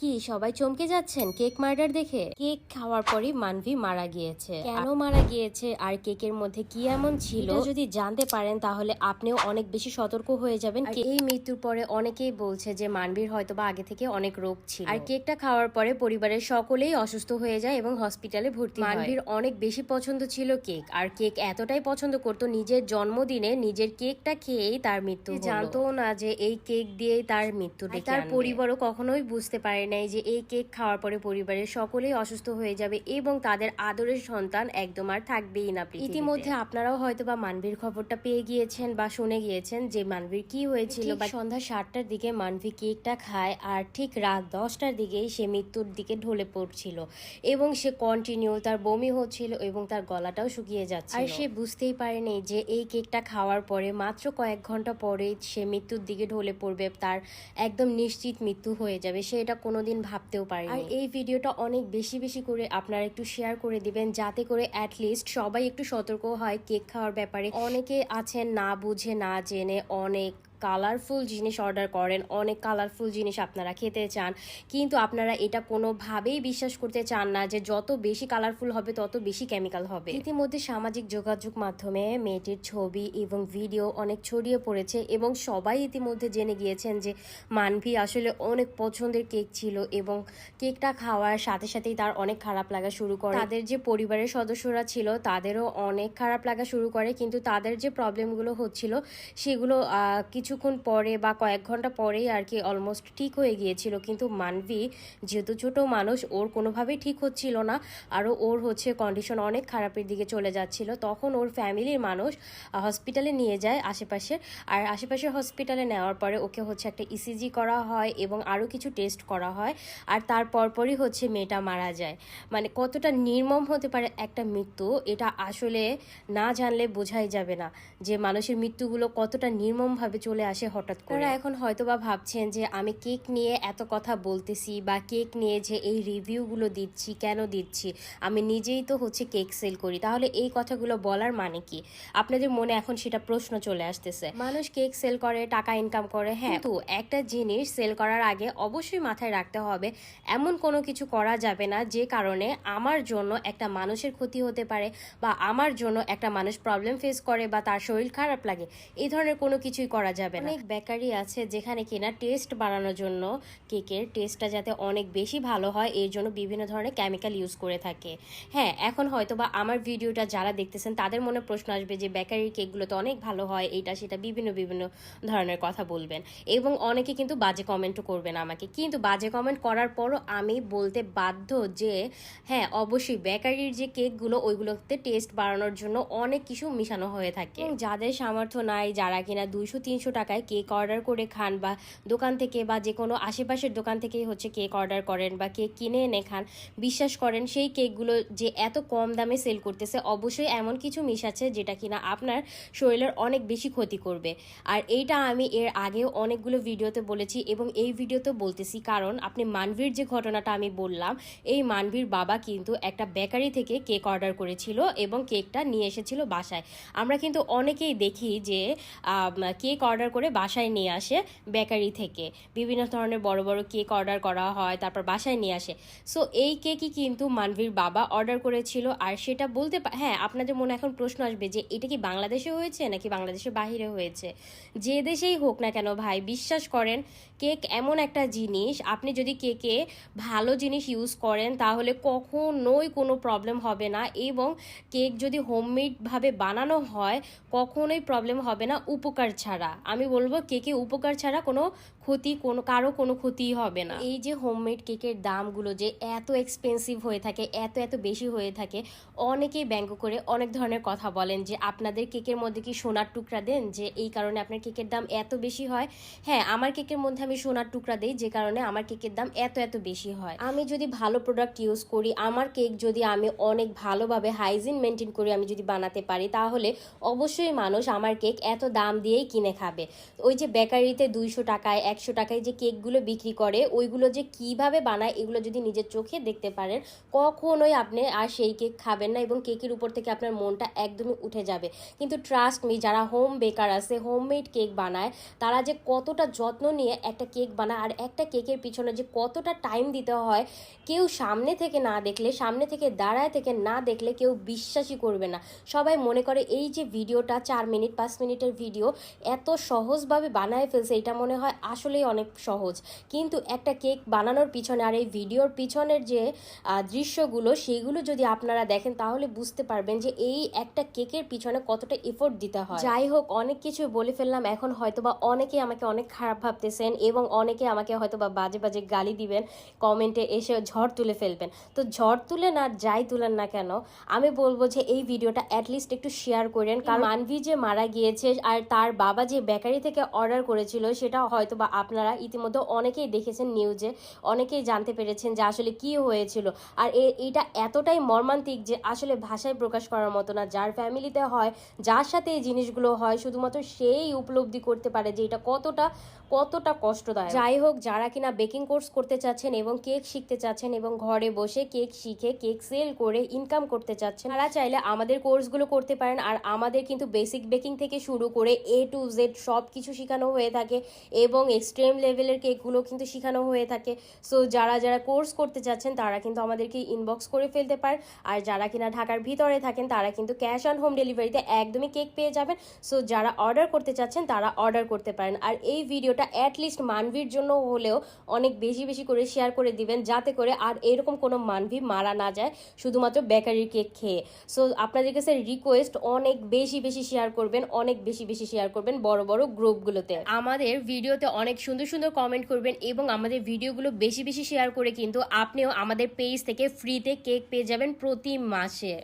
কি সবাই চমকে যাচ্ছেন কেক মার্ডার দেখে? কেক খাওয়ার পরই মানভি মারা গিয়েছে। কেন মারা গিয়েছে আর কেকের মধ্যে কি এমন ছিল যদি জানতে পারেন তাহলে আপনিও অনেক বেশি সতর্ক হয়ে যাবেন। এই মৃত্যুর পরে অনেকেই বলছে যে মানভীর হয়তোবা আগে থেকে অনেক রোগ ছিল, আর কেকটা খাওয়ার পরে পরিবারের সকলেই অসুস্থ হয়ে যায় এবং হসপিটালে ভর্তি হয়। মানভীর অনেক বেশি পছন্দ ছিল কেক, আর কেক এতটাই পছন্দ করতো নিজের জন্মদিনে নিজের কেকটা খেয়েই তার মৃত্যু হলো। জানতো না যে এই কেক দিয়েই তার মৃত্যু ডেকে আনবে। তার পরিবারও কখনোই বুঝতে পারে নাই যে এই কেক খাওয়ার পরে পরিবারের সকলেই অসুস্থ হয়ে যাবে এবং তাদের আদরের সন্তান একদম আর থাকবেই না পৃথিবীতে। ইতিমধ্যে আপনারাও হয়তো বা মানভীর খবরটা পেয়ে গিয়েছেন বা শুনে গিয়েছেন যে মানভীর কি হয়েছিল। বা সন্ধ্যা 7টার দিকে মানভী কেকটা খায় আর ঠিক রাত 10টার দিকেই সে মৃত্যুর দিকে ঢলে পড়ছিল এবং সে কন্টিনিউ তার বমি হচ্ছিল এবং তার গলাটাও শুকিয়ে যাচ্ছিল। আর সে বুঝতেই পারেনি যে এই কেকটা খাওয়ার পরে মাত্র কয়েক ঘন্টা পরে সে মৃত্যুর দিকে ঢলে পড়বে, তার একদম নিশ্চিত মৃত্যু হয়ে যাবে। সে এটা কোনোদিন ভাবতেও পারে। আর এই ভিডিওটা অনেক বেশি বেশি করে আপনারা একটু শেয়ার করে দিবেন যাতে করে অ্যাটলিস্ট সবাই একটু সতর্ক হয় কেক খাওয়ার ব্যাপারে। অনেকে আছেন না বুঝে না জেনে অনেক কালারফুল জিনিস অর্ডার করেন, অনেক কালারফুল জিনিস আপনারা খেতে চান, কিন্তু আপনারা এটা কোনোভাবেই বিশ্বাস করতে চান না যে যত বেশি কালারফুল হবে তত বেশি কেমিক্যাল হবে। ইতিমধ্যে সামাজিক যোগাযোগ মাধ্যমে মেয়েটির ছবি এবং ভিডিও অনেক ছড়িয়ে পড়েছে এবং সবাই ইতিমধ্যে জেনে গিয়েছেন যে মানভী আসলে অনেক পছন্দের কেক ছিল এবং কেকটা খাওয়ার সাথে সাথেই তার অনেক খারাপ লাগা শুরু করে। তাদের যে পরিবারের সদস্যরা ছিল তাদেরও অনেক খারাপ লাগা শুরু করে, কিন্তু তাদের যে প্রবলেমগুলো হচ্ছিল সেগুলো কিছুক্ষণ পরে বা কয়েক ঘন্টা পরেই আর কি অলমোস্ট ঠিক হয়ে গিয়েছিল। কিন্তু মানভী যেহেতু ছোট মানুষ, ওর কোনোভাবেই ঠিক হচ্ছিল না, আরও ওর কন্ডিশন অনেক খারাপের দিকে চলে যাচ্ছিল। তখন ওর ফ্যামিলির মানুষ হসপিটালে নিয়ে যায় আশেপাশের, আর আশেপাশের হসপিটালে নেওয়ার পরে ওকে একটা ইসিজি করা হয় এবং আরও কিছু টেস্ট করা হয়, আর তার পরপরই মেয়েটা মারা যায়। মানে কতটা নির্মম হতে পারে একটা মৃত্যু, এটা আসলে না জানলে বোঝাই যাবে না যে মানুষের মৃত্যুগুলো কতটা নির্মমভাবে চলে আসে হঠাৎ করে। এখন হয়তোবা ভাবছেন যে আমি কেক নিয়ে এত কথা বলতেছি বা কেক নিয়ে যে এই রিভিউগুলো দিচ্ছি কেন দিচ্ছি, আমি নিজেই তো কেক সেল করি, তাহলে এই কথাগুলো বলার মানে কি? আপনাদের মনে এখন সেটা প্রশ্ন চলে আসতেছে। মানুষ কেক সেল করে, টাকা ইনকাম করে, হ্যাঁ, তো একটা জিনিস সেল করার আগে অবশ্যই মাথায় রাখতে হবে এমন কোনো কিছু করা যাবে না যে কারণে আমার জন্য একটা মানুষের ক্ষতি হতে পারে বা আমার জন্য একটা মানুষ প্রবলেম ফেস করে বা তার শরীর খারাপ লাগে, এই ধরনের কোনো কিছুই করা যাবে না। অনেক বেকারি আছে যেখানে কিনা টেস্ট বাড়ানোর জন্য কেকের টেস্টটা যাতে অনেক বেশি ভালো হয় এর জন্য বিভিন্ন ধরনের কেমিক্যাল ইউজ করে থাকে। হ্যাঁ, এখন হয়তো বা আমার ভিডিওটা যারা দেখতেছেন তাদের মনে প্রশ্ন আসবে যে বেকারির কেকগুলো তো অনেক ভালো হয়, এইটা সেটা বিভিন্ন বিভিন্ন ধরনের কথা বলবেন এবং অনেকে কিন্তু বাজে কমেন্টও করবেন আমাকে। কিন্তু বাজে কমেন্ট করার পরও আমি বলতে বাধ্য যে হ্যাঁ, অবশ্যই বেকারির যে কেকগুলো ওইগুলোতে টেস্ট বাড়ানোর জন্য অনেক কিছু মিশানো হয়ে থাকে। যাদের সামর্থ্য নাই, যারা কিনা 200-300 টাকায় কেক অর্ডার করে খান বা দোকান থেকে বা যে কোনো আশেপাশের দোকান থেকেই কেক অর্ডার করেন বা কেক কিনে এনে খান, বিশ্বাস করেন সেই কেকগুলো যে এত কম দামে সেল করতেছে অবশ্যই এমন কিছু মিশাচ্ছে যেটা কিনা আপনার শরীরের অনেক বেশি ক্ষতি করবে। আর এইটা আমি এর আগেও অনেকগুলো ভিডিওতে বলেছি এবং এই ভিডিওতে বলতেছি, কারণ আপনি মানভীর যে ঘটনাটা আমি বললাম, এই মানভীর বাবা কিন্তু একটা বেকারি থেকে কেক অর্ডার করেছিল এবং কেকটা নিয়ে এসেছিল বাসায়। আমরা কিন্তু অনেকেই দেখি যে কেক অর্ডার করে বাসায় নিয়ে আসে বেকারি থেকে, বিভিন্ন ধরনের বড় বড় কেক অর্ডার করা হয় তারপর বাসায় নিয়ে আসে। সো এই কেকই কিন্তু মানভীর বাবা অর্ডার করেছিল। আর সেটা বলতে হ্যাঁ, আপনাদের মনে এখন প্রশ্ন আসবে যে এটা কি বাংলাদেশে হয়েছে নাকি বাংলাদেশের বাহিরে হয়েছে? যে দেশেই হোক না কেন ভাই, বিশ্বাস করেন কেক এমন একটা জিনিস, আপনি যদি কেকে ভালো জিনিস ইউজ করেন তাহলে কখনোই কোনো প্রবলেম হবে না, এবং কেক যদি হোমমেডভাবে বানানো হয় কখনোই প্রবলেম হবে না উপকার ছাড়া। আমি বলবো কেকে উপকার ছাড়া কোনো ক্ষতি, কারো কোনো ক্ষতিই হবে না। এই যে হোমমেড কেকের দামগুলো যে এত এক্সপেন্সিভ হয়ে থাকে, এত এত বেশি হয়ে থাকে, অনেকেই ব্যঙ্গ করে অনেক ধরনের কথা বলেন যে আপনাদের কেকের মধ্যে কি সোনার টুকরা দেন যে এই কারণে আপনার কেকের দাম এত বেশি হয়। হ্যাঁ, আমার কেকের মধ্যে আমি সোনার টুকরা দিই যে কারণে আমার কেকের দাম এত এত বেশি হয়। আমি যদি ভালো প্রোডাক্ট ইউজ করি, আমার কেক যদি আমি অনেক ভালোভাবে হাইজিন মেনটেন করে আমি যদি বানাতে পারি, তাহলে অবশ্যই মানুষ আমার কেক এত দাম দিয়েই কিনে খাবে। যাবে। ওই যে বেকারিতে 200 টাকায় 100 টাকায় যে কেকগুলো বিক্রি করে ওইগুলো যে কিভাবে বানায় এগুলো যদি নিজের চোখে দেখতে পারেন কখনোই আপনি আর সেই কেক খাবেন না এবং কেকের উপর থেকে আপনার মনটা একদমই উঠে যাবে। কিন্তু ট্রাস্ট মি, যারা হোম বেকার আছে, হোমমেড কেক বানায়, তারা যে কতটা যত্ন নিয়ে একটা কেক বানায় আর একটা কেকের পিছনে যে কতটা টাইম দিতে হয়, কেউ সামনে থেকে না দেখলে, সামনে থেকে দাঁড়ায় থেকে না দেখলে কেউ বিশ্বাসই করবে না। সবাই মনে করে এই যে ভিডিওটা 4 মিনিট 5 মিনিটের ভিডিও এত সহজভাবে বানায় ফেলছে, এটা মনে হয় আসলেই অনেক সহজ। কিন্তু একটা কেক বানানোর পিছনে আর এই ভিডিওর পিছনের যে দৃশ্যগুলো সেইগুলো যদি আপনারা দেখেন তাহলে বুঝতে পারবেন যে এই একটা কেকের পিছনে কতটা এফোর্ট দিতে হয়। যাই হোক, অনেক কিছু বলে ফেললাম। এখন হয়তোবা অনেকে আমাকে অনেক খারাপ ভাবতেছেন এবং অনেকে আমাকে হয়তোবা বাজে বাজে গালি দিবেন, কমেন্টে এসে ঝড় তুলে ফেলবেন। তো ঝড় তুলেন আর যাই তুলেন না কেন, আমি বলবো যে এই ভিডিওটা অ্যাটলিস্ট একটু শেয়ার করেন। কারণ মানভি যে মারা গিয়েছে আর তার বাবা যে বেকারি থেকে অর্ডার করেছিল সেটা হয়তোবা আপনারা ইতিমধ্যে অনেকেই দেখেছেন, নিউজে অনেকেই জানতে পেরেছেন যে আসলে কি হয়েছিল। আর এটা এতটাই মর্মান্তিক যে আসলে ভাষায় প্রকাশ করার মতো না। যার ফ্যামিলিতে হয়, যার সাথে এই জিনিসগুলো হয়, শুধুমাত্র সেই উপলব্ধি করতে পারে যে এটা কতটা কতটা কষ্টদায়ক। যাই হোক, যারা কিনা বেকিং কোর্স করতে চাচ্ছেন এবং কেক শিখতে চাচ্ছেন এবং ঘরে বসে কেক শিখে কেক সেল করে ইনকাম করতে চাচ্ছেন, তারা চাইলে আমাদের কোর্সগুলো করতে পারেন। আর আমাদের কিন্তু বেসিক বেকিং থেকে শুরু করে A to Z সব কিছু শেখানো হয়ে থাকে এবং এক্সট্রিম লেভেলের কেকগুলো কিন্তু শেখানো হয়ে থাকে। সো যারা যারা কোর্স করতে চাচ্ছেন তারা কিন্তু আমাদেরকে ইনবক্স করে ফেলতে পারেন। আর যারা কিনা ঢাকার ভিতরে থাকেন তারা কিন্তু ক্যাশ অন হোম ডেলিভারিতে একদমই কেক পেয়ে যাবেন। সো যারা অর্ডার করতে চাচ্ছেন তারা অর্ডার করতে পারেন। আর এই ভিডিওটা অ্যাটলিস্ট মানভির জন্য হলেও অনেক বেশি বেশি করে শেয়ার করে দিবেন, যাতে করে আর এরকম কোনো মানভি মারা না যায় শুধুমাত্র বেকারির কেক খেয়ে। সো আপনাদের কাছে রিকোয়েস্ট, অনেক বেশি বেশি শেয়ার করবেন, অনেক বেশি বেশি শেয়ার করবেন বড় বড় গ্রুপগুলোতে। আমাদের ভিডিওতে অনেক সুন্দর সুন্দর কমেন্ট করবেন এবং আমাদের ভিডিওগুলো বেশি বেশি শেয়ার করে কিন্তু আপনিও আমাদের পেজ থেকে ফ্রিতে কেক পেয়ে যাবেন প্রতি মাসে।